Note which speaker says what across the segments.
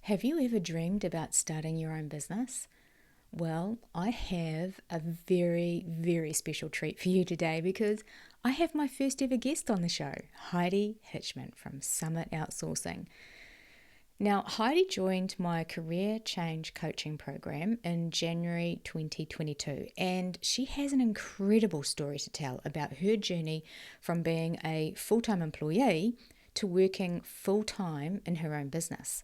Speaker 1: Have you ever dreamed about starting your own business? Well, I have a very, very special treat for you today because I have my first ever guest on the show, Heidi Hitchman from Summit Outsourcing. Now, Heidi joined my career change coaching program in January 2022, and she has an incredible story to tell about her journey from being a full time employee to working full time in her own business.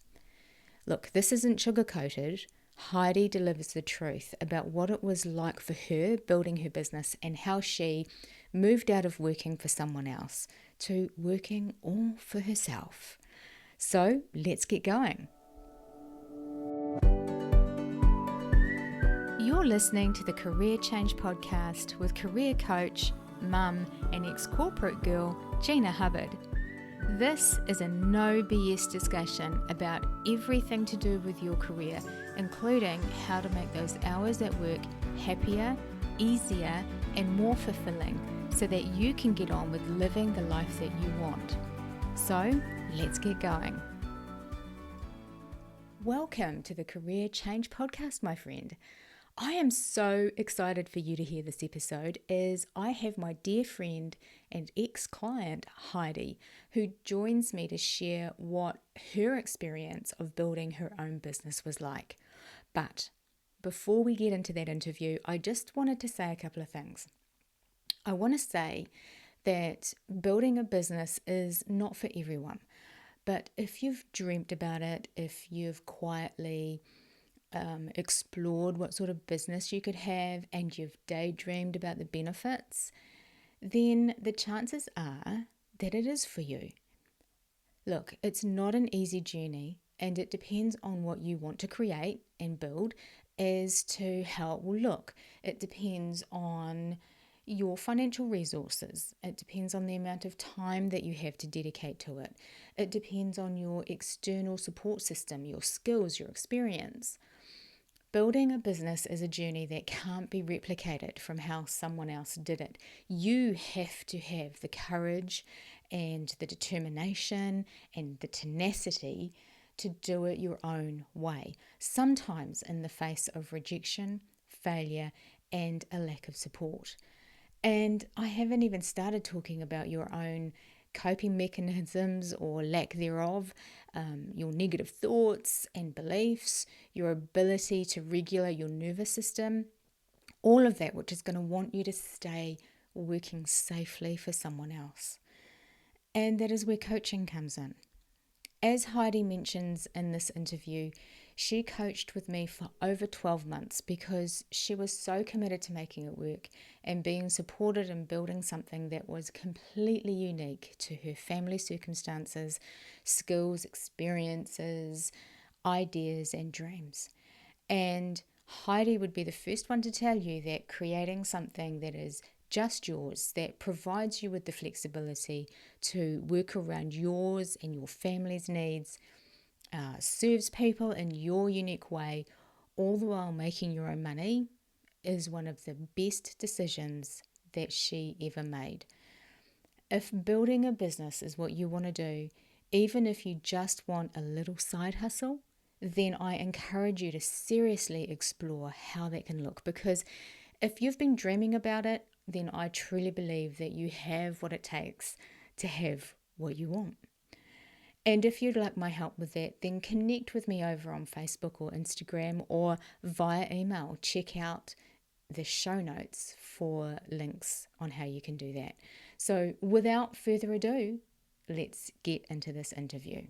Speaker 1: Look, this isn't sugar-coated. Heidi delivers the truth about what it was like for her building her business and how she moved out of working for someone else to working all for herself. So let's get going. You're listening to the Career Change Podcast with career coach, mum, and ex-corporate girl, Gina Hubbard. This is a no BS discussion about everything to do with your career, including how to make those hours at work happier, easier, and more fulfilling so that you can get on with living the life that you want. So, let's get going. Welcome to the Career Change Podcast, my friend. I am so excited for you to hear this episode as I have my dear friend and ex-client Heidi, who joins me to share what her experience of building her own business was like. But before we get into that interview, I just wanted to say a couple of things. I want to say that building a business is not for everyone, but if you've dreamt about it, if you've quietly explored what sort of business you could have and you've daydreamed about the benefits, then the chances are that it is for you. Look, it's not an easy journey and it depends on what you want to create and build as to how it will look. It depends on your financial resources. It depends on the amount of time that you have to dedicate to it. It depends on your external support system, your skills, your experience. Building a business is a journey that can't be replicated from how someone else did it. You have to have the courage and the determination and the tenacity to do it your own way, sometimes in the face of rejection, failure, and a lack of support. And I haven't even started talking about your own coping mechanisms or lack thereof, your negative thoughts and beliefs, your ability to regulate your nervous system, all of that, which is going to want you to stay working safely for someone else. And that is where coaching comes in. As Heidi mentions in this interview, she coached with me for over 12 months because she was so committed to making it work and being supported in building something that was completely unique to her family circumstances, skills, experiences, ideas, and dreams. And Heidi would be the first one to tell you that creating something that is just yours, that provides you with the flexibility to work around yours and your family's needs, serves people in your unique way, all the while making your own money, is one of the best decisions that she ever made. If building a business is what you want to do, even if you just want a little side hustle, then I encourage you to seriously explore how that can look, because if you've been dreaming about it, then I truly believe that you have what it takes to have what you want. And if you'd like my help with that, then connect with me over on Facebook or Instagram or via email. Check out the show notes for links on how you can do that. So without further ado, let's get into this interview.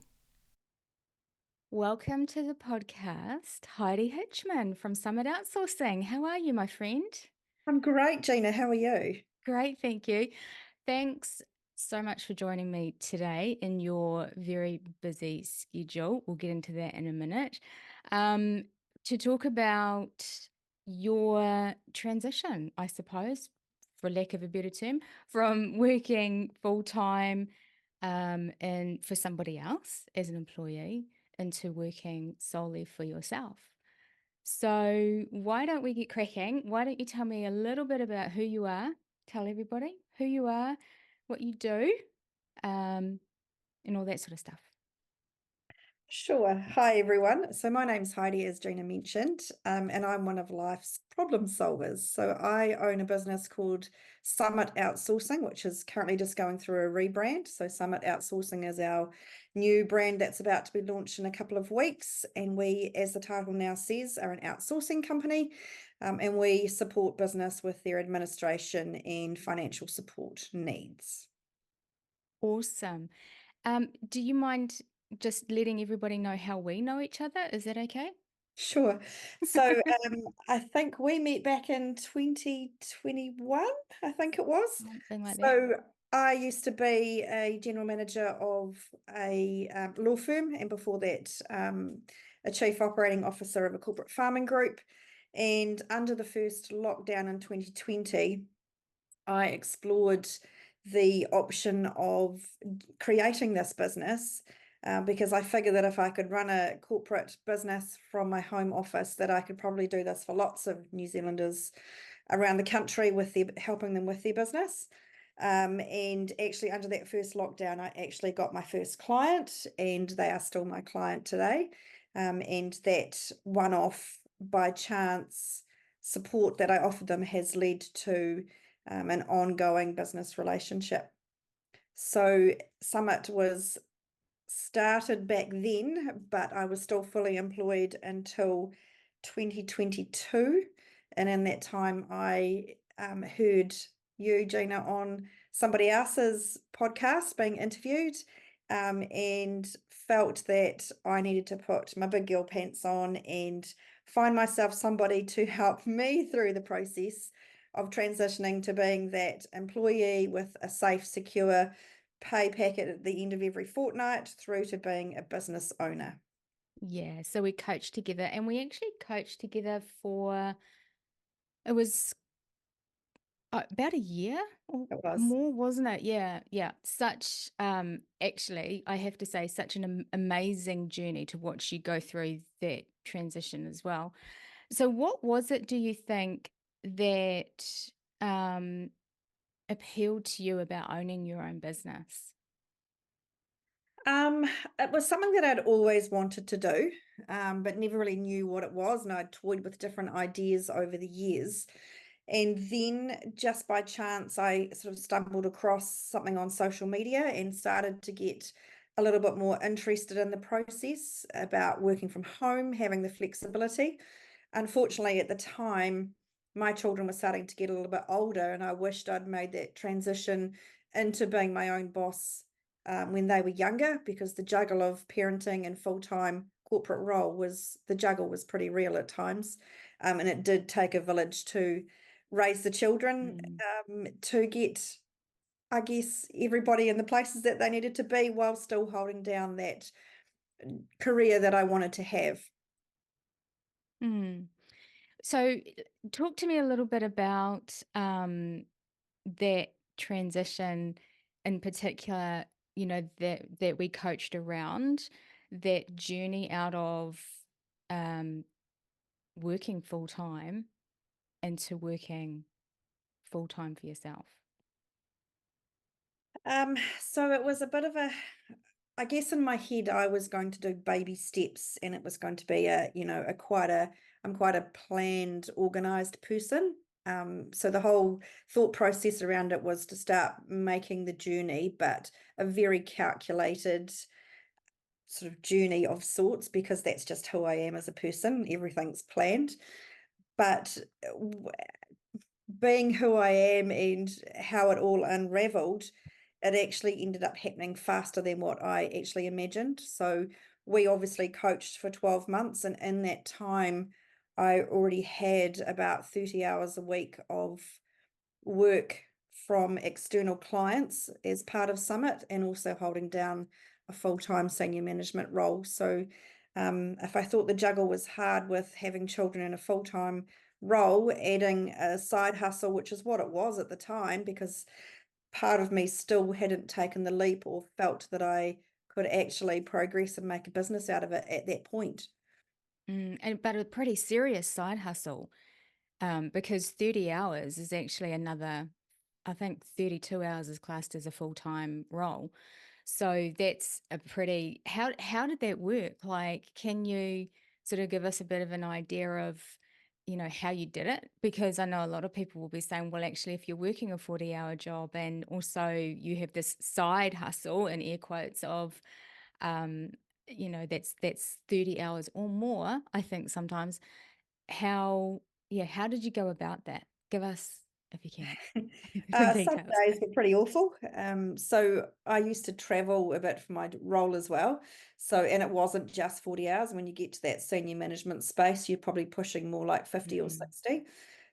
Speaker 1: Welcome to the podcast, Heidi Hitchman from Summit Outsourcing. How are you, my friend?
Speaker 2: I'm great, Gina. How are you?
Speaker 1: Great, thank you. Thanks so much for joining me today in your very busy schedule. We'll get into that in a minute. To talk about your transition, I suppose, for lack of a better term, from working full time and for somebody else as an employee into working solely for yourself. So, why don't we get cracking? Why don't you tell me a little bit about who you are? Tell everybody who you are, what you do, and all that sort of stuff.
Speaker 2: Sure. Hi, everyone. So my name's Heidi, as Gina mentioned, and I'm one of life's problem solvers. So I own a business called Summit Outsourcing, which is currently just going through a rebrand. So Summit Outsourcing is our new brand that's about to be launched in a couple of weeks. And we, as the title now says, are an outsourcing company, and we support business with their administration and financial support needs.
Speaker 1: Awesome. Do you mind just letting everybody know how we know each other? Is that okay?
Speaker 2: Sure. So I think we met back in 2021, I think it was.
Speaker 1: Something like that.
Speaker 2: So I used to be a general manager of a law firm, and before that, a chief operating officer of a corporate farming group. And under the first lockdown in 2020, I explored the option of creating this business because I figured that if I could run a corporate business from my home office, that I could probably do this for lots of New Zealanders around the country with their helping them with their business. And actually, under that first lockdown, I actually got my first client, and they are still my client today. And that one-off by chance support that I offered them has led to an ongoing business relationship. So Summit was started back then, but I was still fully employed until 2022. And in that time, I heard you, Gina, on somebody else's podcast being interviewed, and felt that I needed to put my big girl pants on and find myself somebody to help me through the process of transitioning to being that employee with a safe, secure pay packet at the end of every fortnight through to being a business owner.
Speaker 1: Yeah, so we coached together and we actually coached together for it was about a year or
Speaker 2: It was.
Speaker 1: more, wasn't it? Yeah, yeah. Such, actually, I have to say, such an amazing journey to watch you go through that transition as well. So, what was it, do you think, that um, appealed to you about owning your own business?
Speaker 2: Um, it was something that I'd always wanted to do, but never really knew what it was. And I'd toyed with different ideas over the years. And then just by chance, I sort of stumbled across something on social media and started to get a little bit more interested in the process about working from home, having the flexibility. Unfortunately, at the time, my children were starting to get a little bit older, and I wished I'd made that transition into being my own boss when they were younger, because the juggle of parenting and full-time corporate role was the juggle was pretty real at times. And it did take a village to raise the children,
Speaker 1: Mm.
Speaker 2: to get, I guess, everybody in the places that they needed to be while still holding down that career that I wanted to have.
Speaker 1: Mm. So, talk to me a little bit about that transition in particular, that we coached around, that journey out of um, working full time into working full time for yourself.
Speaker 2: So it was a bit of a, I guess in my head, I was going to do baby steps, and it was going to be I'm quite a planned, organized person. So the whole thought process around it was to start making the journey, but a very calculated sort of journey of sorts, because that's just who I am as a person. Everything's planned. But being who I am and how it all unraveled, it actually ended up happening faster than what I actually imagined. So we obviously coached for 12 months, and in that time, I already had about 30 hours a week of work from external clients as part of Summit, and also holding down a full-time senior management role. So if I thought the juggle was hard with having children in a full-time role, adding a side hustle, which is what it was at the time, because part of me still hadn't taken the leap or felt that I could actually progress and make a business out of it at that point.
Speaker 1: But a pretty serious side hustle, because 30 hours is actually another, I think 32 hours is classed as a full time role. So that's a pretty, how did that work? Like, can you sort of give us a bit of an idea of, how you did it? Because I know a lot of people will be saying, well, actually, if you're working a 40-hour job and also you have this side hustle in air quotes of, um, that's 30 hours or more, I think sometimes, how, yeah, how did you go about that? Give us, if you can, some
Speaker 2: Some
Speaker 1: details.
Speaker 2: days were pretty awful. So I used to travel a bit for my role as well. So, and it wasn't just 40 hours. When you get to that senior management space, you're probably pushing more like 50 or
Speaker 1: Mm,
Speaker 2: 60.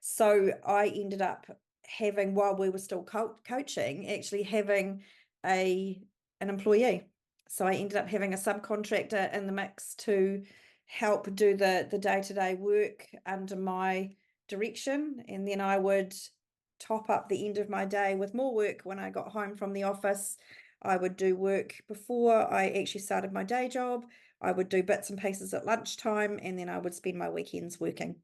Speaker 2: So I ended up having, while we were still coaching, actually having a an employee. So I ended up having a subcontractor in the mix to help do the day-to-day work under my direction. And then I would top up the end of my day with more work when I got home from the office. I would do work before I actually started my day job. I would do bits and pieces at lunchtime, and then I would spend my weekends working.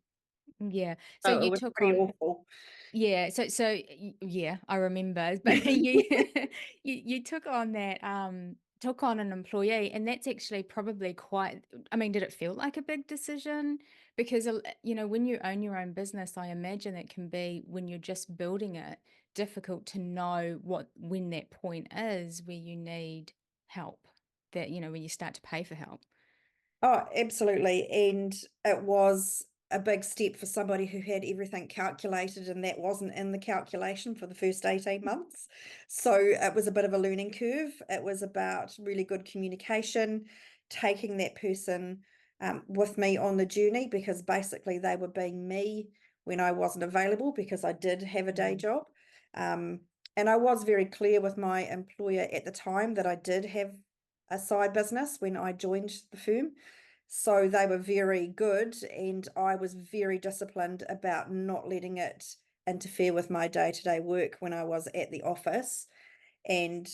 Speaker 1: yeah. So
Speaker 2: So it
Speaker 1: you
Speaker 2: was
Speaker 1: took
Speaker 2: pretty
Speaker 1: on,
Speaker 2: awful.
Speaker 1: yeah. Yeah, I remember. But you took on that, took on an employee, and that's actually probably quite, I mean, did it feel like a big decision? Because, when you own your own business, I imagine it can be, when you're just building it, difficult to know when that point is where you need help, that, when you start to pay for help.
Speaker 2: Oh, absolutely. And it was a big step for somebody who had everything calculated, and that wasn't in the calculation for the first 18 months. So it was a bit of a learning curve. It was about really good communication, taking that person with me on the journey, because basically they were being me when I wasn't available because I did have a day
Speaker 1: Mm,
Speaker 2: job. Um, and I was very clear with my employer at the time that I did have a side business when I joined the firm. So they were very good, and I was very disciplined about not letting it interfere with my day-to-day work when I was at the office. And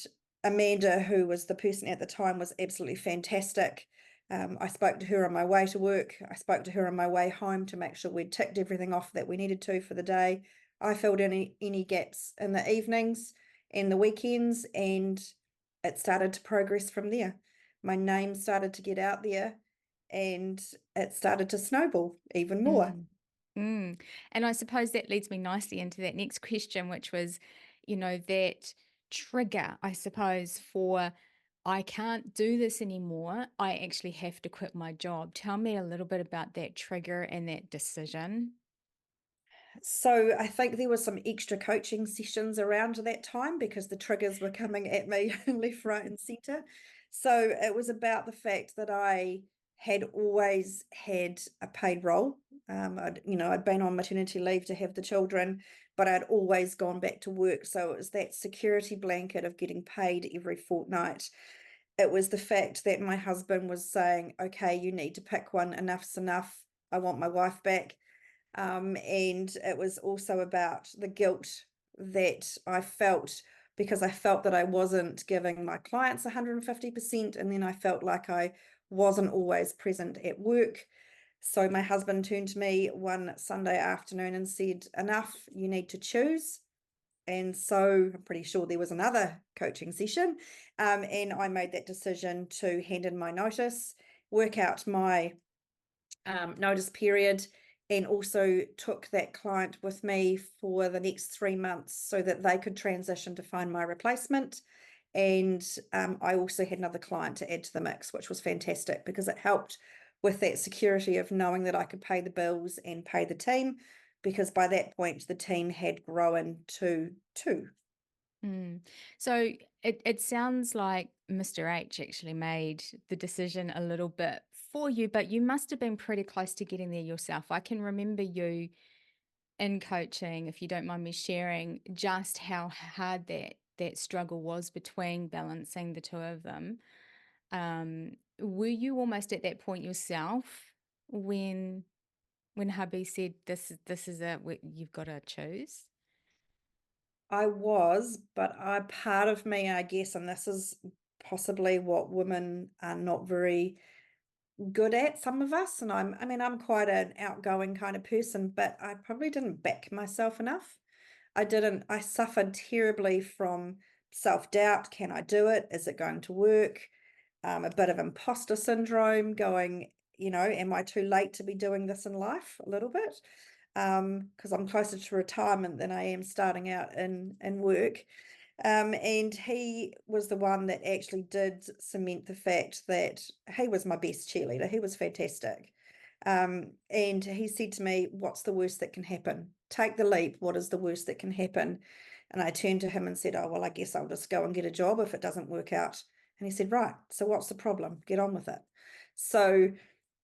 Speaker 2: Amanda, who was the person at the time, was absolutely fantastic. I spoke to her on my way to work. I spoke to her on my way home to make sure we'd ticked everything off that we needed to for the day. I filled any gaps in the evenings and the weekends, and it started to progress from there. My name started to get out there, and it started to snowball even more.
Speaker 1: mm. Mm. And I suppose that leads me nicely into that next question, which was, that trigger, I suppose, for I can't do this anymore. I actually have to quit my job. Tell me a little bit about that trigger and that decision.
Speaker 2: So I think there were some extra coaching sessions around that time because the triggers were coming at me left, right, and center. So it was about the fact that I had always had a paid role. I'd been on maternity leave to have the children, but I'd always gone back to work. So it was that security blanket of getting paid every fortnight. It was the fact that my husband was saying, okay, you need to pick one, enough's enough. I want my wife back. And it was also about the guilt that I felt because I felt that I wasn't giving my clients 150%. And then I felt like I wasn't always present at work. So my husband turned to me one Sunday afternoon and said, enough, you need to choose. And so I'm pretty sure there was another coaching session. And I made that decision to hand in my notice, work out my notice period, and also took that client with me for the next 3 months so that they could transition to find my replacement. And I also had another client to add to the mix, which was fantastic because it helped with that security of knowing that I could pay the bills and pay the team, because by that point the team had grown to two.
Speaker 1: Mm. So it sounds like Mr. H actually made the decision a little bit for you, but you must have been pretty close to getting there yourself. I can remember you in coaching, if you don't mind me sharing, just how hard that struggle was between balancing the two of them. Were you almost at that point yourself when hubby said this is it, you've got to choose?
Speaker 2: I was, but I part of me, I guess, and this is possibly what women are not very good at, some of us, and I'm quite an outgoing kind of person, but I probably didn't back myself enough. I suffered terribly from self-doubt. Can I do it? Is it going to work? A bit of imposter syndrome going, am I too late to be doing this in life? A little bit. Because I'm closer to retirement than I am starting out in work. And he was the one that actually did cement the fact that he was my best cheerleader. He was fantastic. And he said to me, "What's the worst that can happen? Take the leap. What is the worst that can happen?" And I turned to him and said, "Oh, well, I guess I'll just go and get a job if it doesn't work out." And he said, "Right, so what's the problem? Get on with it." So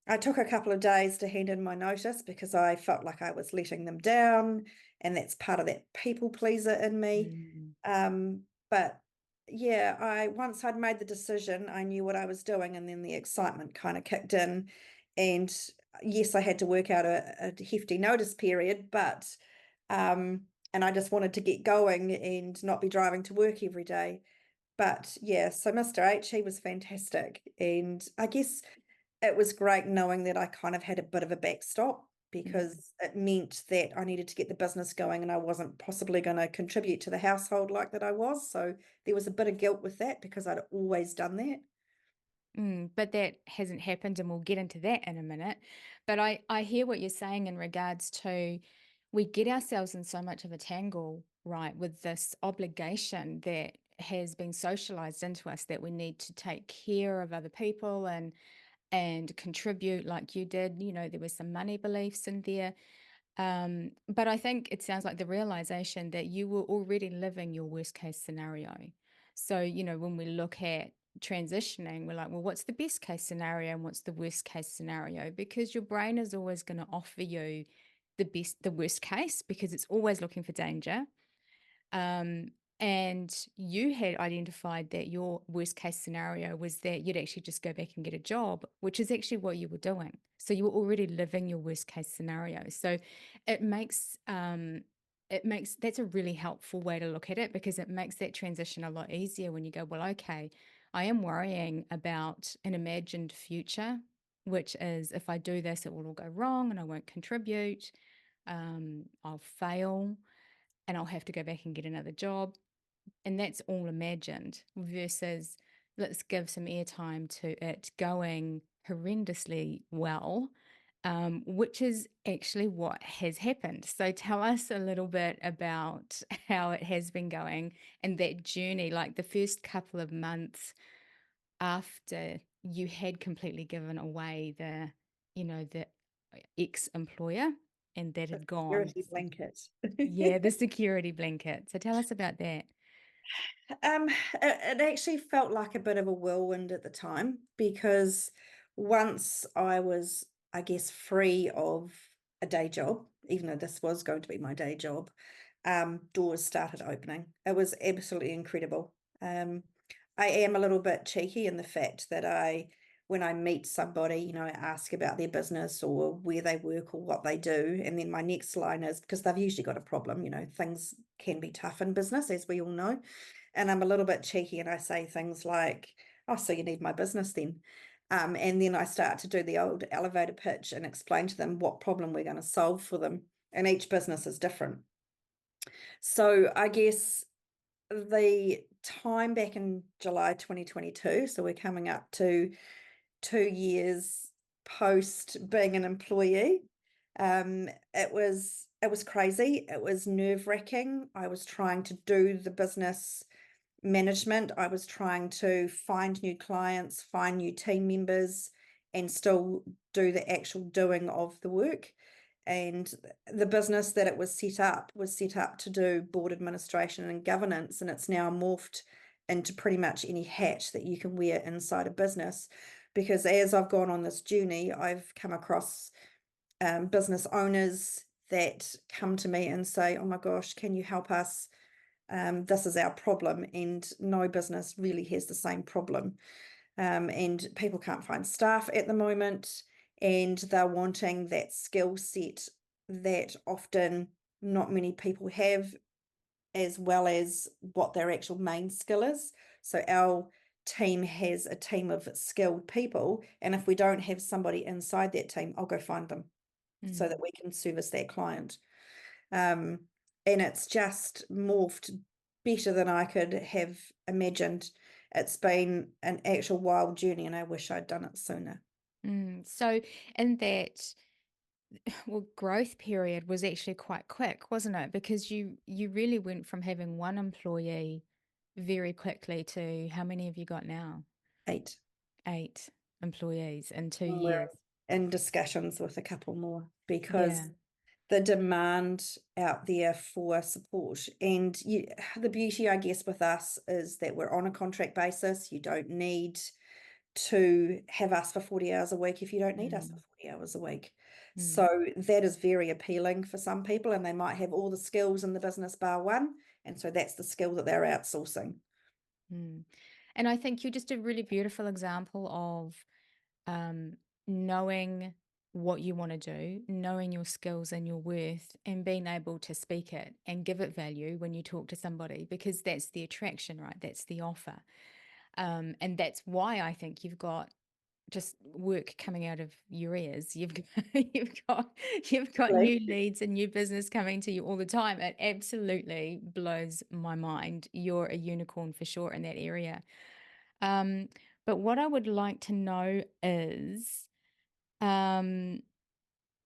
Speaker 2: I took a couple of days to hand in my notice because I felt like I was letting them down, and that's part of that people pleaser in me.
Speaker 1: Mm.
Speaker 2: But yeah, I once I'd made the decision, I knew what I was doing, and then the excitement kind of kicked in. And yes, I had to work out a hefty notice period, but and I just wanted to get going and not be driving to work every day. But yeah, so Mr. H, he was fantastic. And I guess it was great knowing that I kind of had a bit of a backstop
Speaker 1: Mm.
Speaker 2: because it meant that I needed to get the business going and I wasn't possibly going to contribute to the household like that I was. So there was a bit of guilt with that because I'd always done that.
Speaker 1: But that hasn't happened, and we'll get into that in a minute. But I hear what you're saying in regards to we get ourselves in so much of a tangle, right, with this obligation that has been socialized into us that we need to take care of other people and contribute like you did. There was some money beliefs in there. But I think it sounds like the realization that you were already living your worst case scenario. So, when we look at transitioning, we're like, well, what's the best case scenario and what's the worst case scenario? Because your brain is always going to offer you the worst case because it's always looking for danger. Um, and you had identified that your worst case scenario was that you'd actually just go back and get a job, which is actually what you were doing. So you were already living your worst case scenario. So it makes that's a really helpful way to look at it because it makes that transition a lot easier when you go, well, okay, I am worrying about an imagined future, which is if I do this, it will all go wrong and I won't contribute. I'll fail and I'll have to go back and get another job. And that's all imagined versus let's give some airtime to it going horrendously well, which is actually what has happened. So tell us a little bit about how it has been going and that journey, like the first couple of months after you had completely given away the ex-employer and that
Speaker 2: The
Speaker 1: had gone.
Speaker 2: security blanket.
Speaker 1: Yeah, the security blanket. So tell us about that.
Speaker 2: It actually felt like a bit of a whirlwind at the time because once I was, I guess, free of a day job, even though this was going to be my day job, doors started opening. It was absolutely incredible. I am a little bit cheeky in the fact that when I meet somebody, I ask about their business or where they work or what they do. And then my next line is because they've usually got a problem, things can be tough in business, as we all know. And I'm a little bit cheeky and I say things like, "Oh, so you need my business then?" And then I start to do the old elevator pitch and explain to them what problem we're going to solve for them. And each business is different. So I guess the time back in July 2022, so we're coming up to 2 years post being an employee. It was crazy. It was nerve-wracking. I was trying to do the business management. I was trying to find new clients, find new team members, and still do the actual doing of the work. And the business that it was set up to do board administration and governance, and it's now morphed into pretty much any hat that you can wear inside a business. Because as I've gone on this journey, I've come across business owners that come to me and say, "Oh my gosh, can you help us? This is our problem," and no business really has the same problem. And people can't find staff at the moment, and they're wanting that skill set that often not many people have, as well as what their actual main skill is. So our team has a team of skilled people, and if we don't have somebody inside that team, I'll go find them so that
Speaker 1: Mm.
Speaker 2: we can service that client. And it's just morphed better than I could have imagined. It's been an actual wild journey, and I wish I'd done it sooner.
Speaker 1: So in that growth period was actually quite quick, wasn't it? Because you really went from having one employee very quickly to how many have you got now?
Speaker 2: 8.
Speaker 1: 8 employees in two
Speaker 2: And we're
Speaker 1: years.
Speaker 2: in discussions with a couple more
Speaker 1: Yeah.
Speaker 2: because the demand out there for support. And the beauty, I guess, with us is that we're on a contract basis. You don't need to have us for 40 hours a week if you don't need us for
Speaker 1: Mm,
Speaker 2: 40 hours a week.
Speaker 1: mm,
Speaker 2: So that is very appealing for some people, and they might have all the skills in the business bar one. And so that's the skill that they're outsourcing.
Speaker 1: mm. And I think you're just a really beautiful example of um, knowing what you want to do, knowing your skills and your worth, and being able to speak it and give it value when you talk to somebody, because that's the attraction, right? That's the offer. And that's why I think you've got just work coming out of your ears. You've got, you've got
Speaker 2: Really?
Speaker 1: new leads and new business coming to you all the time. It absolutely blows my mind. You're a unicorn for sure in that area. Um, but what I would like to know is um,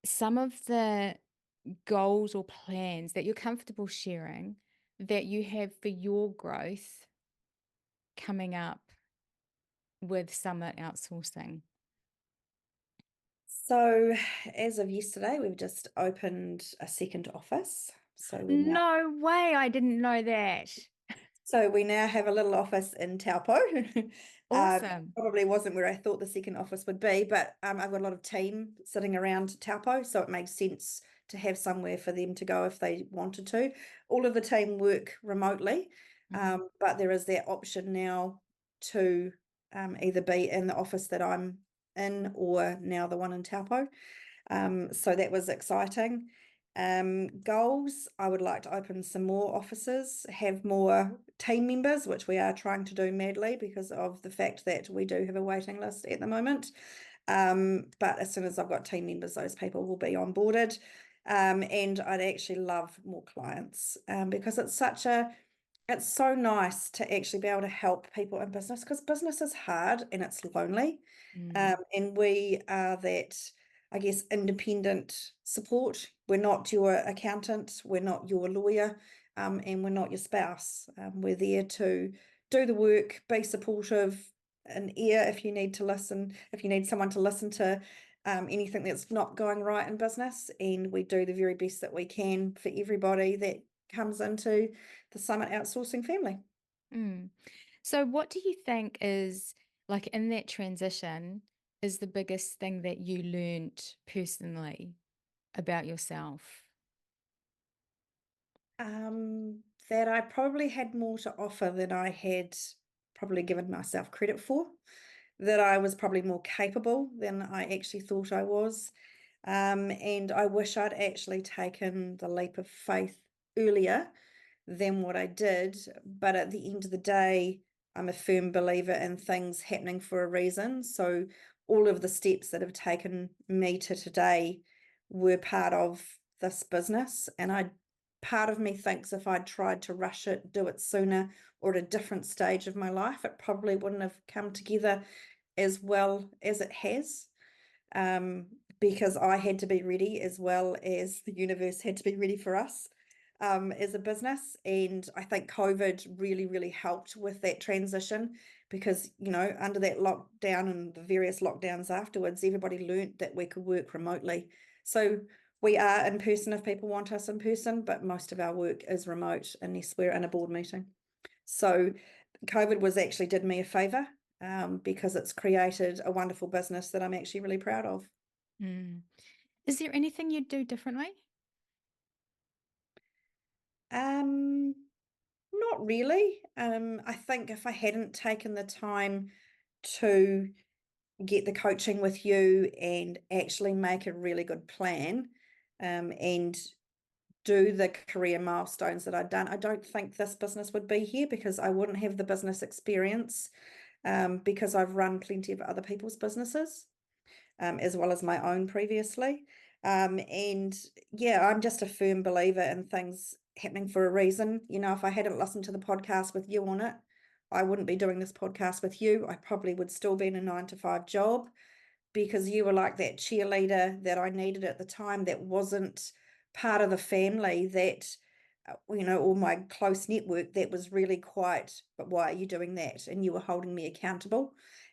Speaker 1: some of the goals or plans that you're comfortable sharing that you have for your growth coming up with Summit Outsourcing.
Speaker 2: So, as of yesterday, we've just opened a second office.
Speaker 1: No way, I didn't know that.
Speaker 2: So we now have a little office in Taupo.
Speaker 1: Awesome.
Speaker 2: Probably wasn't where I thought the second office would be, but I've got a lot of team sitting around Taupo, so it makes sense to have somewhere for them to go if they wanted to. All of the team work remotely,
Speaker 1: Mhm.
Speaker 2: but there is that option now to either be in the office that I'm in or now the one in Taupo. So that was exciting. Goals, I would like to open some more offices, have more team members, which we are trying to do madly because of the fact that we do have a waiting list at the moment. But as soon as I've got team members, those people will be onboarded. And I'd actually love more clients because it's so nice to actually be able to help people in business because business is hard and it's lonely.
Speaker 1: Mm,
Speaker 2: And we are that, I guess, independent support. We're not your accountant, we're not your lawyer, and we're not your spouse. We're there to do the work, be supportive, an ear if you need to listen, if you need someone to listen to anything that's not going right in business. And we do the very best that we can for everybody that comes into the Summit Outsourcing family.
Speaker 1: mm. So, what do you think is like in that transition is the biggest thing that you learned personally about yourself?
Speaker 2: That I probably had more to offer than I had probably given myself credit for, that I was probably more capable than I actually thought I was. And I wish I'd actually taken the leap of faith earlier than what I did. But at the end of the day, I'm a firm believer in things happening for a reason. So all of the steps that have taken me to today were part of this business. And part of me thinks if I'd tried to rush it, do it sooner or at a different stage of my life, it probably wouldn't have come together as well as it has. Because I had to be ready as well as the universe had to be ready for us as a business. And I think COVID really, really helped with that transition because, under that lockdown and the various lockdowns afterwards, everybody learnt that we could work remotely. So we are in person if people want us in person, but most of our work is remote unless we're in a board meeting. So COVID actually did me a favor because it's created a wonderful business that I'm actually really proud of.
Speaker 1: Mm. Is there anything you'd do differently?
Speaker 2: Um, Not really. I think if I hadn't taken the time to get the coaching with you and actually make a really good plan, and do the career milestones that I'd done, I don't think this business would be here because I wouldn't have the business experience, because I've run plenty of other people's businesses, as well as my own previously. And yeah, I'm just a firm believer in things happening for a reason. You know, if I hadn't listened to the podcast with you on it, I wouldn't be doing this podcast with you. I probably would still be in a 9 to 5 job, because you were like that cheerleader that I needed at the time, that wasn't part of the family, that, you know, all my close network, that was really quite, but why are you doing that? And you were holding me accountable,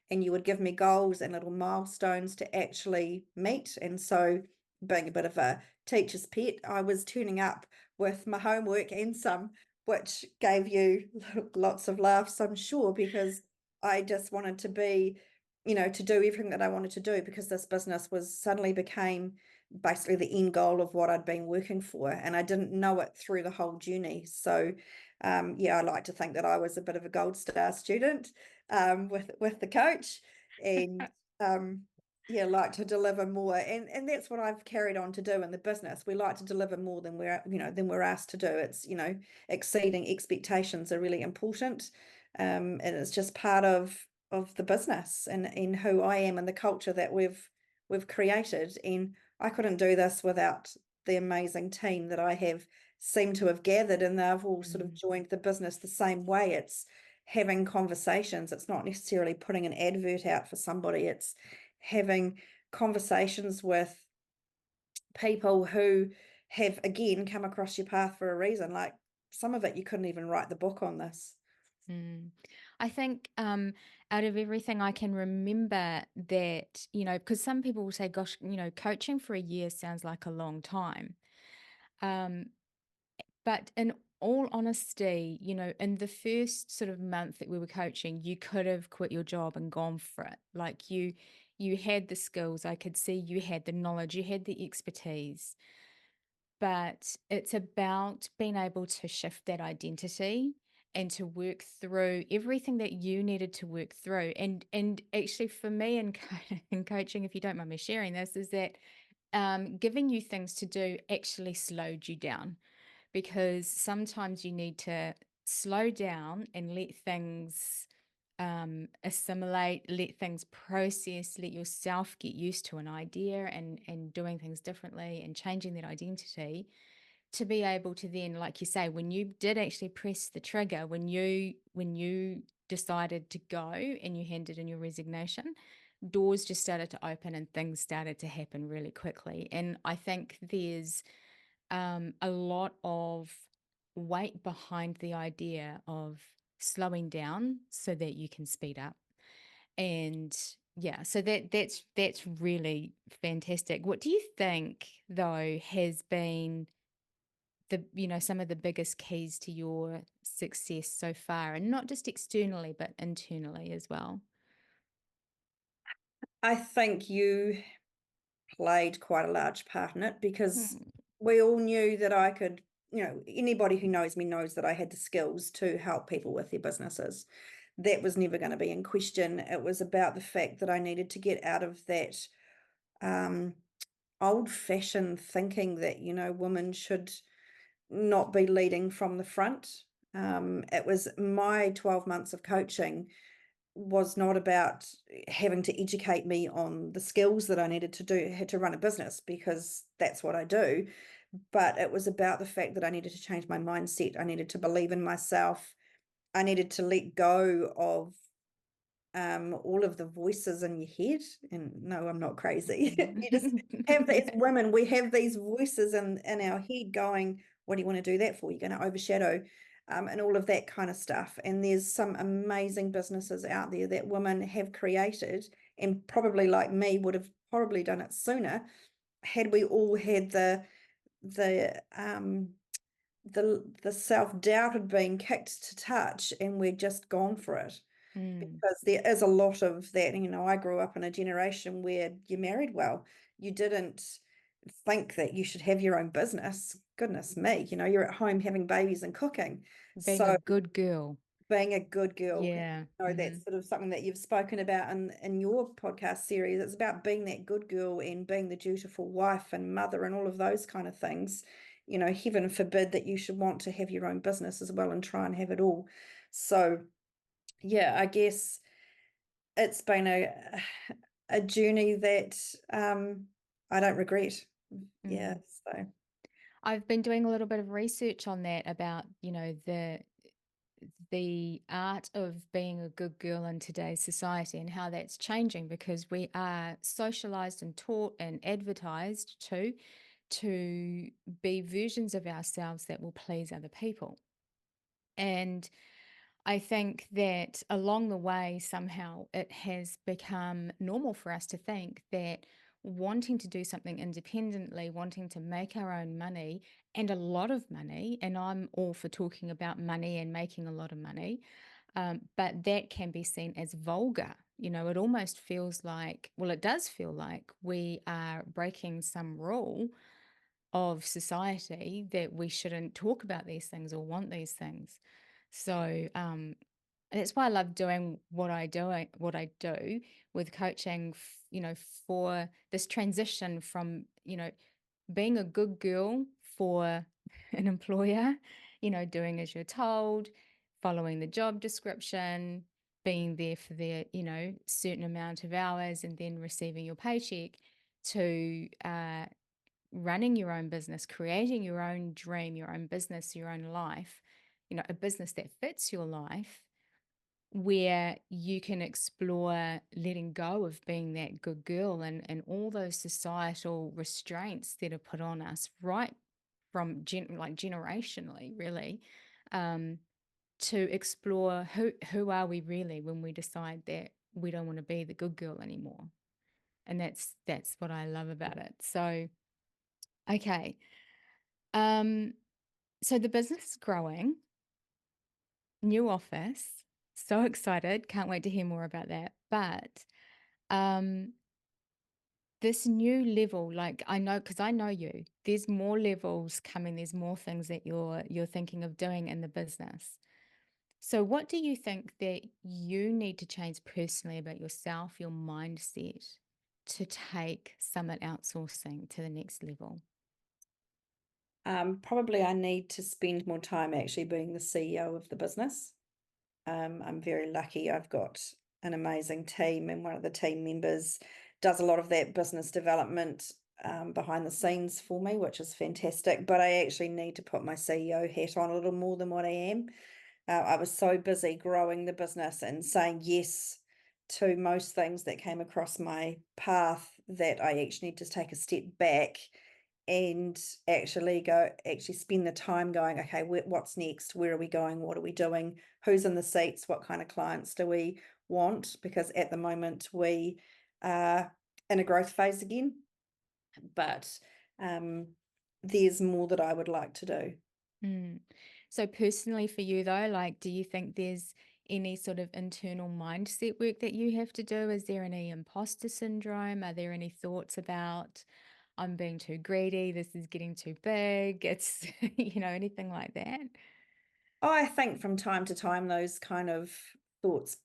Speaker 2: and you would give me goals and little milestones to actually meet. And so, being a bit of a teacher's pet, I was turning up with my homework and some, which gave you lots of laughs, I'm sure, because I just wanted to be, you know, to do everything that I wanted to do, because this business was suddenly became basically the end goal of what I'd been working for, and I didn't know it through the whole journey. So yeah, I like to think that I was a bit of a gold star student, with the coach, and yeah, like to deliver more, and that's what I've carried on to do in the business. We like to deliver more than we're asked to do. It's, you know, exceeding expectations are really important, and it's just part of the business, and who I am, and the culture that we've created. And I couldn't do this without the amazing team that I have seemed to have gathered, and they've all sort of joined the business the same way. It's having conversations. It's not necessarily putting an advert out for somebody. It's having conversations with people who have, again, come across your path for a reason. Like, some of it, you couldn't even write the book on this.
Speaker 1: Mm. I think out of everything I can remember that, you know, because some people will say, gosh, you know, coaching for a year sounds like a long time. Um, but in all honesty, you know, in the first sort of month that we were coaching, you could have quit your job and gone for it. Like you had the skills. I could see you had the knowledge, you had the expertise. But it's about being able to shift that identity and to work through everything that you needed to work through. And actually for me in, in coaching, if you don't mind me sharing this, is that giving you things to do actually slowed you down, because sometimes you need to slow down and let things assimilate, let things process, let yourself get used to an idea and doing things differently and changing that identity, to be able to then, like you say, when you did actually press the trigger, when you decided to go and you handed in your resignation, doors just started to open and things started to happen really quickly. And I think there's a lot of weight behind the idea of slowing down so that you can speed up. And yeah, so that's really fantastic. What do you think though has been the, you know, some of the biggest keys to your success so far, and not just externally but internally as well?
Speaker 2: I think you played quite a large part in it, because
Speaker 1: Hmm.
Speaker 2: we all knew that I could, you know, anybody who knows me knows that I had the skills to help people with their businesses. That was never going to be in question. It was about the fact that I needed to get out of that um, old-fashioned thinking that, you know, women should not be leading from the front. It was my 12 months of coaching was not about having to educate me on the skills that I needed to do, had to run a business, because that's what I do. But it was about the fact that I needed to change my mindset. I needed to believe in myself. I needed to let go of all of the voices in your head. And no, I'm not crazy. You just have, as women, we have these voices in our head going, what do you want to do that for? You're going to overshadow, and all of that kind of stuff. And there's some amazing businesses out there that women have created, and probably, like me, would have probably done it sooner had we all had the the self-doubt had been kicked to touch, and we'd just gone for it.
Speaker 1: Mm.
Speaker 2: Because there is a lot of that. You know, I grew up in a generation where you married well. You didn't think that you should have your own business. Goodness me, you know, you're at home having babies and cooking.
Speaker 1: Being a
Speaker 2: So
Speaker 1: good girl.
Speaker 2: being a good girl, you
Speaker 1: Yeah.
Speaker 2: know, that's sort of something that you've spoken about in your podcast series. It's about being that good girl and being the dutiful wife and mother and all of those kind of things. You know, heaven forbid that you should want to have your own business as well and try and have it all. So yeah, I guess it's been a journey that I don't regret. Yeah,
Speaker 1: Mm.
Speaker 2: so
Speaker 1: I've been doing a little bit of research on that about, the art of being a good girl in today's society and how that's changing because we are socialized and taught and advertised to be versions of ourselves that will please other people. And I think that along the way, somehow it has become normal for us to think that wanting to do something independently, wanting to make our own money and a lot of money, and I'm all for talking about money and making a lot of money, but that can be seen as vulgar. It almost feels like, well, it does feel like we are breaking some rule of society that we shouldn't talk about these things or want these things. So that's why I love doing what I do with coaching, for this transition from, being a good girl for an employer, doing as you're told, following the job description, being there for their, certain amount of hours and then receiving your paycheck to running your own business, creating your own dream, your own business, your own life, a business that fits your life, where you can explore letting go of being that good girl and all those societal restraints that are put on us right from like generationally, really, um, to explore who are we really when we decide that we don't want to be the good girl anymore. And that's what I love about it. So, okay. Um, so the business is growing, new office. So excited. Can't wait to hear more about that. But um, this new level, like I know, because I know you, there's more levels coming. There's more things that you're thinking of doing in the business. So what do you think that you need to change personally about yourself, your mindset, to take Summit Outsourcing to the next level?
Speaker 2: probably I need to spend more time actually being the CEO of the business. I'm very lucky. I've got an amazing team, and one of the team members does a lot of that business development behind the scenes for me, which is fantastic. But I actually need to put my CEO hat on a little more than what I am. I was so busy growing the business and saying yes to most things that came across my path that I actually need to take a step back and actually spend the time going, okay, what's next? Where are we going? What are we doing? Who's in the seats? What kind of clients do we want? Because at the moment we are in a growth phase again, but um, there's more that I would like to do.
Speaker 1: Mm. So personally for you though, like, do you think there's any sort of internal mindset work that you have to do? Is there any imposter syndrome? Are there any thoughts about I'm being too greedy, this is getting too big? It's, anything like that?
Speaker 2: Oh, I think from time to time those kind of thoughts,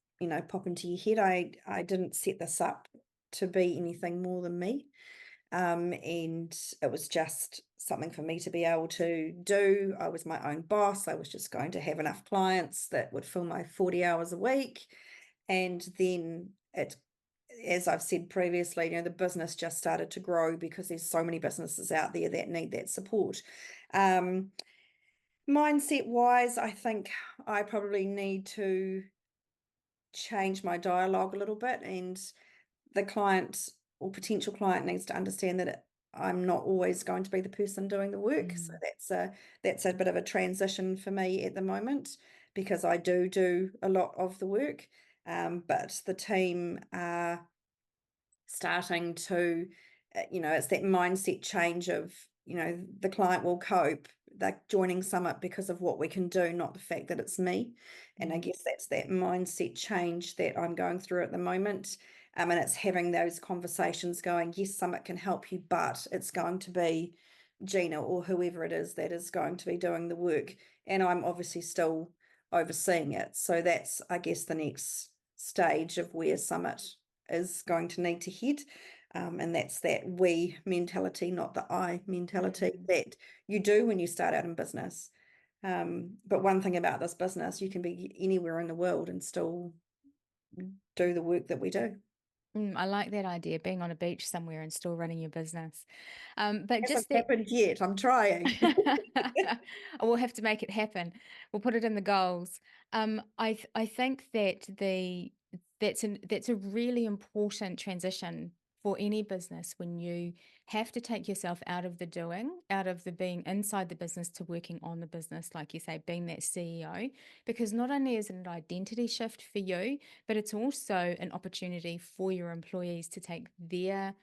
Speaker 2: pop into your head. I didn't set this up to be anything more than me. And it was just something for me to be able to do. I was my own boss. I was just going to have enough clients that would fill my 40 hours a week. And then as I've said previously, the business just started to grow because there's so many businesses out there that need that support. Mindset wise, I think I probably need to change my dialogue a little bit, and the client or potential client needs to understand that I'm not always going to be the person doing the work. So
Speaker 1: Mm.
Speaker 2: that's a bit of a transition for me at the moment, because I do a lot of the work, but the team are starting to, it's that mindset change of, the client will cope. They're joining Summit because of what we can do, not the fact that it's me. And I
Speaker 1: Mm.
Speaker 2: guess that's that mindset change that I'm going through at the moment. And it's having those conversations going, yes, Summit can help you, but it's going to be Gina or whoever it is that is going to be doing the work. And I'm obviously still overseeing it. So that's, I guess, the next stage of where Summit is going to need to head. And that's that we mentality, not the I mentality
Speaker 1: Mm.
Speaker 2: that you do when you start out in business. But one thing about this business, you can be anywhere in the world and still do the work that we do.
Speaker 1: I like that idea, being on a beach somewhere and still running your business. But
Speaker 2: Hasn't
Speaker 1: just that
Speaker 2: happened yet. I'm trying.
Speaker 1: we'll have to make it happen. We'll put it in the goals. I think that that's a really important transition for any business when you have to take yourself out of the doing, out of the being inside the business to working on the business, like you say, being that CEO, because not only is it an identity shift for you, but it's also an opportunity for your employees to take their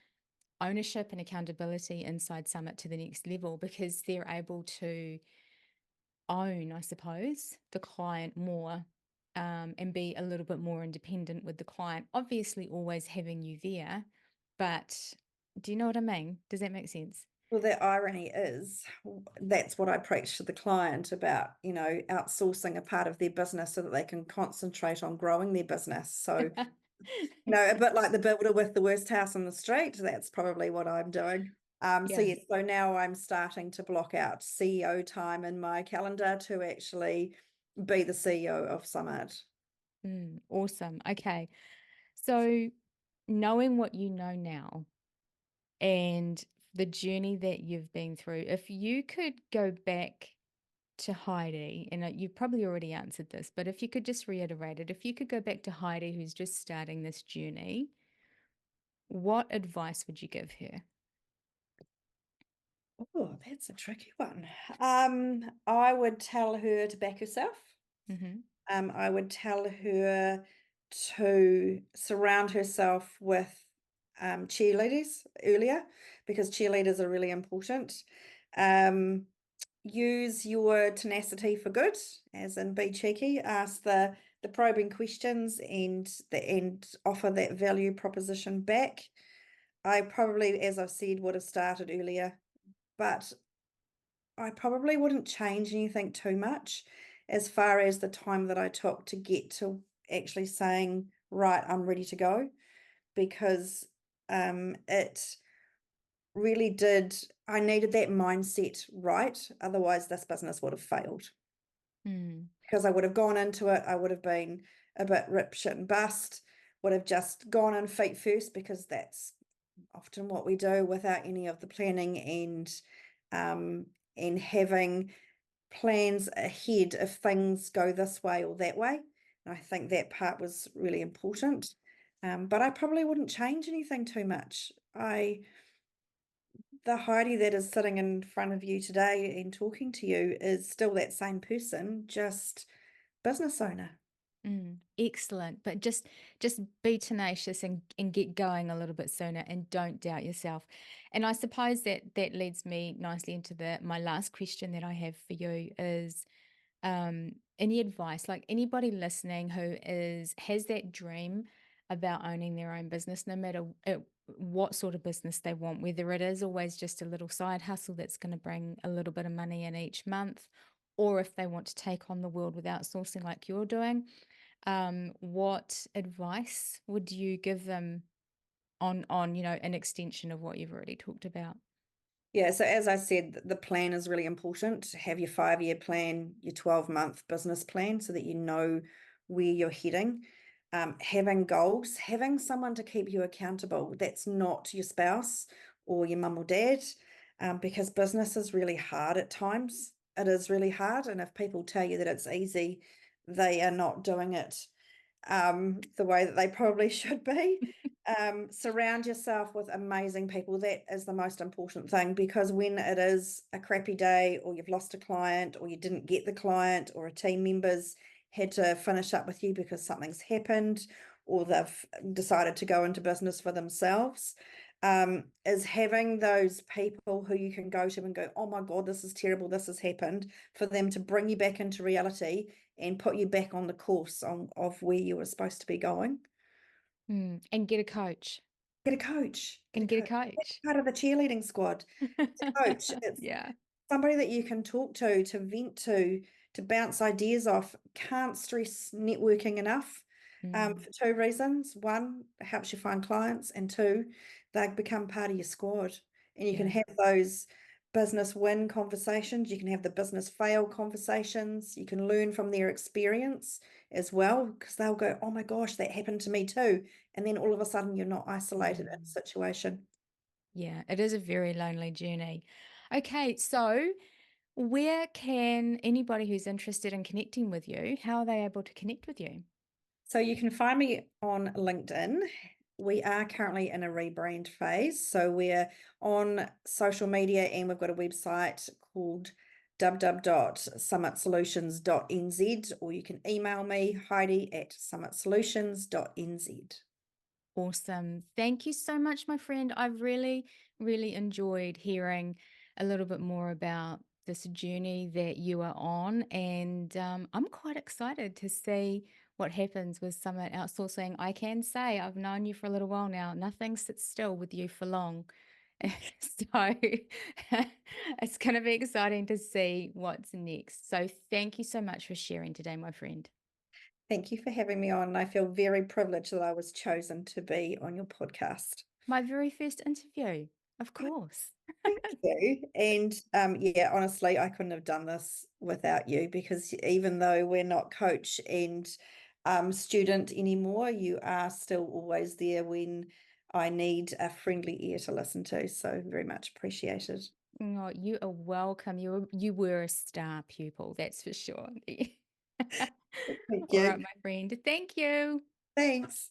Speaker 1: ownership and accountability inside Summit to the next level because they're able to own, I suppose, the client more, and be a little bit more independent with the client. Obviously, always having you there, but do you know what I mean? Does that make sense?
Speaker 2: Well, the irony is that's what I preach to the client about, outsourcing a part of their business so that they can concentrate on growing their business. So, a bit like the builder with the worst house on the street, that's probably what I'm doing. So
Speaker 1: Yeah.
Speaker 2: yes, so now I'm starting to block out CEO time in my calendar to actually be the CEO of Summit.
Speaker 1: Awesome. Okay. So, knowing what you know now and the journey that you've been through, if you could go back to Heidi, and you've probably already answered this, but if you could just reiterate it, if you could go back to Heidi who's just starting this journey, what advice would you give her?
Speaker 2: Oh, that's a tricky one. I would tell her to back herself.
Speaker 1: Mm-hmm.
Speaker 2: I would tell her to surround herself with cheerleaders earlier because cheerleaders are really important. Um, use your tenacity for good, as in be cheeky, ask the probing questions and offer that value proposition back. I probably, as I've said, would have started earlier, but I probably wouldn't change anything too much as far as the time that I took to get to actually saying, right, I'm ready to go, because it really did, I needed that mindset right. Otherwise, this business would have failed
Speaker 1: Mm.
Speaker 2: because I would have gone into it, I would have been a bit rip, shit, and bust, would have just gone in feet first because that's often what we do without any of the planning um, and having plans ahead if things go this way or that way. And I think that part was really important. But I probably wouldn't change anything too much. The Heidi that is sitting in front of you today and talking to you is still that same person, just business owner.
Speaker 1: Excellent. But just be tenacious and get going a little bit sooner and don't doubt yourself. And I suppose that leads me nicely into the my last question that I have for you is any advice, like anybody listening who has that dream about owning their own business, no matter what sort of business they want, whether it is always just a little side hustle that's going to bring a little bit of money in each month, or if they want to take on the world with outsourcing like you're doing, what advice would you give them on an extension of what you've already talked about?
Speaker 2: Yeah, so as I said, the plan is really important. Have your 5-year plan, your 12-month business plan so that you know where you're heading. Having goals, having someone to keep you accountable. That's not your spouse or your mum or dad, because business is really hard at times. It is really hard. And if people tell you that it's easy, they are not doing it the way that they probably should be. Surround yourself with amazing people. That is the most important thing, because when it is a crappy day or you've lost a client or you didn't get the client or a team member's had to finish up with you because something's happened or they've decided to go into business for themselves, is having those people who you can go to and go, oh my God, this is terrible, this has happened, for them to bring you back into reality and put you back on the course of where you were supposed to be going.
Speaker 1: And get a coach.
Speaker 2: Get a coach. Get a
Speaker 1: And get a
Speaker 2: coach. That's
Speaker 1: coach.
Speaker 2: part of the cheerleading squad. It's a coach. It's
Speaker 1: Yeah.
Speaker 2: somebody that you can talk to vent to bounce ideas off. Can't stress networking enough,
Speaker 1: Mm,
Speaker 2: for two reasons. One, it helps you find clients, and two, they become part of your squad. And you can
Speaker 1: yeah.
Speaker 2: have those business win conversations. You can have the business fail conversations. You can learn from their experience as well, because they'll go, oh my gosh, that happened to me too. and then all of a sudden you're not isolated in a situation.
Speaker 1: Yeah, it is a very lonely journey. Okay, so where can anybody who's interested in connecting with you, how are they able to connect with you?
Speaker 2: So you can find me on LinkedIn. We are currently in a rebrand phase. So we're on social media and we've got a website called www.summitsolutions.nz, or you can email me, heidi@summitsolutions.nz.
Speaker 1: Awesome. Thank you so much, my friend. I've really, really enjoyed hearing a little bit more about this journey that you are on. And I'm quite excited to see what happens with Summit Outsourcing. I can say I've known you for a little while now. Nothing sits still with you for long. So it's going to be exciting to see what's next. So thank you so much for sharing today, my friend.
Speaker 2: Thank you for having me on. I feel very privileged that I was chosen to be on your podcast.
Speaker 1: My very first interview, of course.
Speaker 2: Thank you. And yeah, honestly, I couldn't have done this without you, because even though we're not coach and student anymore, you are still always there when I need a friendly ear to listen to. So very much appreciated.
Speaker 1: Oh, you are welcome. You were a star pupil, that's for sure.
Speaker 2: Thank
Speaker 1: All
Speaker 2: you.
Speaker 1: right, my friend. Thank you.
Speaker 2: Thanks.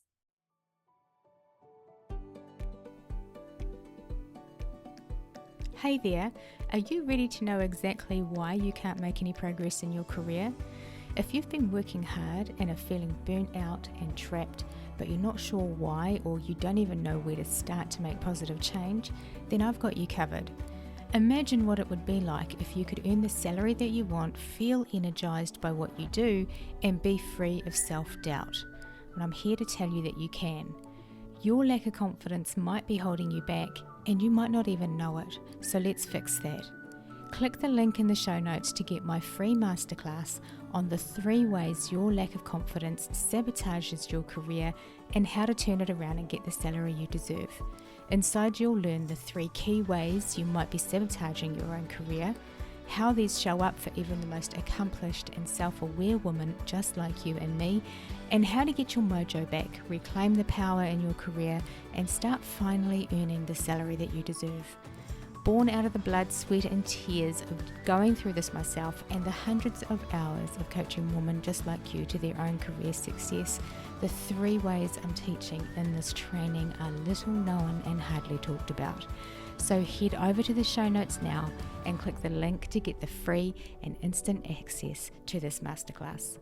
Speaker 1: Hey there, are you ready to know exactly why you can't make any progress in your career? If you've been working hard and are feeling burnt out and trapped, but you're not sure why, or you don't even know where to start to make positive change, then I've got you covered. Imagine what it would be like if you could earn the salary that you want, feel energized by what you do, and be free of self-doubt. And I'm here to tell you that you can. Your lack of confidence might be holding you back, and you might not even know it, so let's fix that. Click the link in the show notes to get my free masterclass on the 3 ways your lack of confidence sabotages your career and how to turn it around and get the salary you deserve. Inside, you'll learn the 3 key ways you might be sabotaging your own career, how these show up for even the most accomplished and self-aware women just like you and me, and how to get your mojo back, reclaim the power in your career, and start finally earning the salary that you deserve. Born out of the blood, sweat and tears of going through this myself and the hundreds of hours of coaching women just like you to their own career success, the 3 ways I'm teaching in this training are little known and hardly talked about. So head over to the show notes now and click the link to get the free and instant access to this masterclass.